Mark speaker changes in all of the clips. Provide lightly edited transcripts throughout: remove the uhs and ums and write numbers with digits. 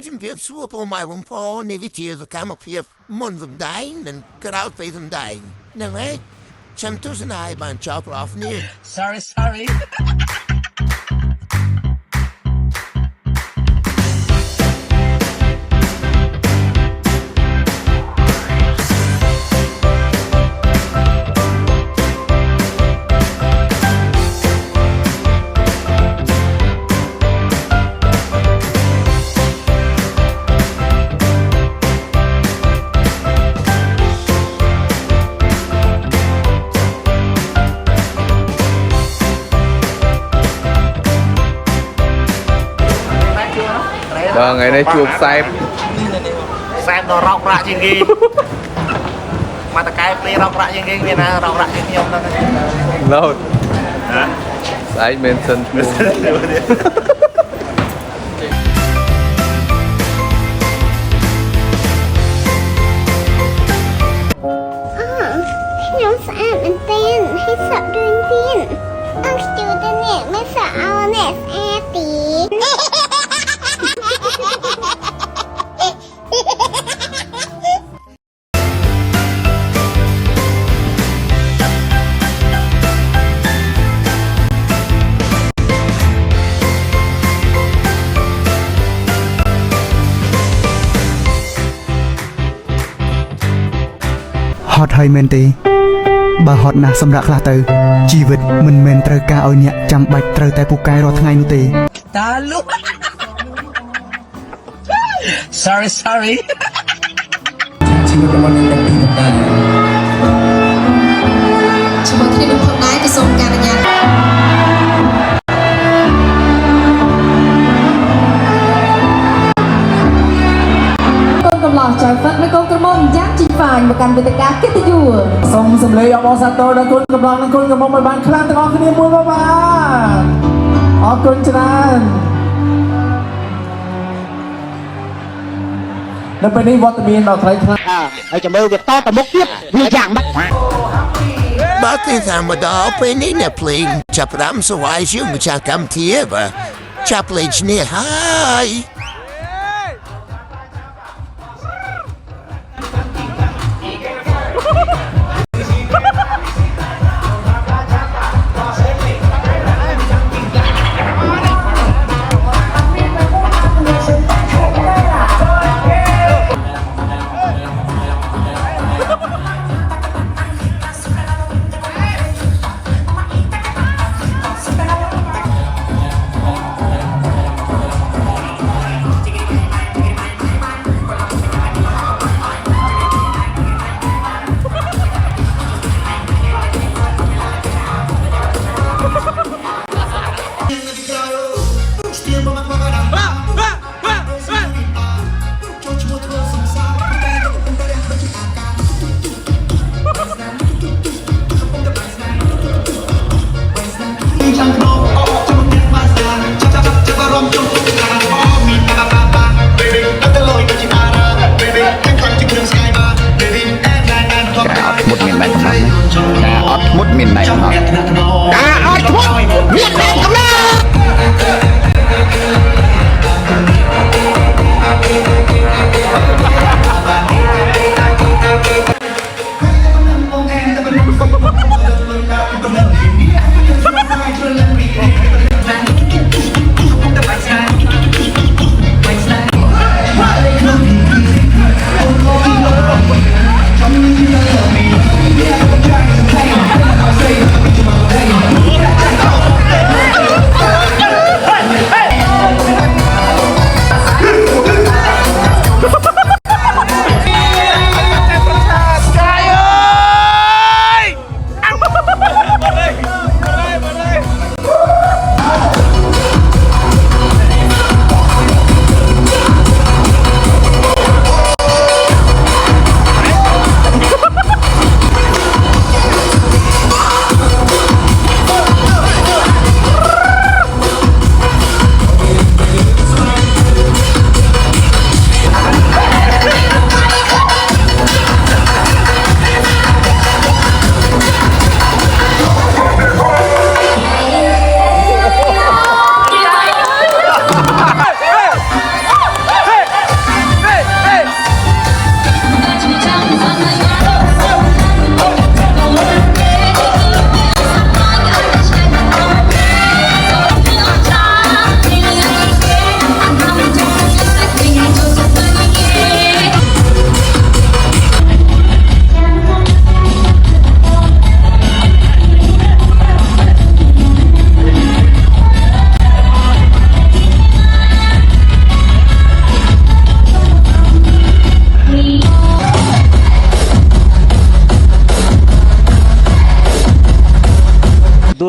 Speaker 1: ជំរាបសួរពូម៉ែបងប្អូននៃវិទ្យាកម្មភាពមុនសម្ដែងនិងក្រោយពេលសម្ដែងហ្នឹងហើយខ្ញុំទស្សនាឲ្យបានចប់ប្រអស់នេះ
Speaker 2: Sorry
Speaker 3: Vâng, ngày nay chuột xem
Speaker 2: nó rộng rãi trên ghi mà ta cái play rộng rãi trên ghi vì nào rộng rãi trên nhiều lắm
Speaker 3: lâu anh men sân
Speaker 4: ខ្ញុំស្អាតមែនទែនហើយសក់រឿងទៀតអត់ជឿទៅនេះមិនសក់អោនេះស្អាតទី
Speaker 5: ហត់ហើយមែនទេបើហត់ណាស់សម្រាប់ខ្លះទៅជីវិតមិនមែនត្រូវការឲ្យអ្នកចាំបាច់ត្រូវតែពូកែរាល់ថ្ងៃនោះទេ
Speaker 2: តាលុ Sorry
Speaker 6: ជីវិតរបស់អ្នកទាំងពីរផងដែរ
Speaker 7: ជាមួយគ្នានឹងផងដែរក៏សូមការអនុញ្ញាតកូនកំឡោះចៅហ្វិតនិងកូនក្រមុំយ៉ាងជីហ្វាញមកកាន់វេទិកាកិត្តិយស
Speaker 6: សូមសម្លេងអបអរសាទរដល់គុណកំឡងនិងគុណកំមុំឲ្យបានខ្លាំងទាំងអស់គ្នាមួយមកបានអរគុណច្រើននៅពេលនេះវត្តមានដល់ថ្លៃថ្លាហើយចាំមើលវាតទៅមុខទៀតវាយ៉ាងម៉េច
Speaker 1: បើទីធម្មតាពេលនេះអ្នកភ្លេងចាប់ផ្ដើមសវ៉ាយជាម្ចាស់កម្មវិធីបើចាប់លេងឈ្នះហើយ
Speaker 6: អ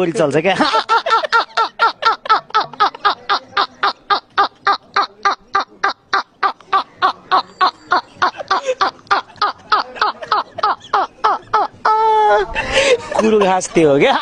Speaker 8: बढी चल्छ क्या कुरो घाँस त्यो हो क्या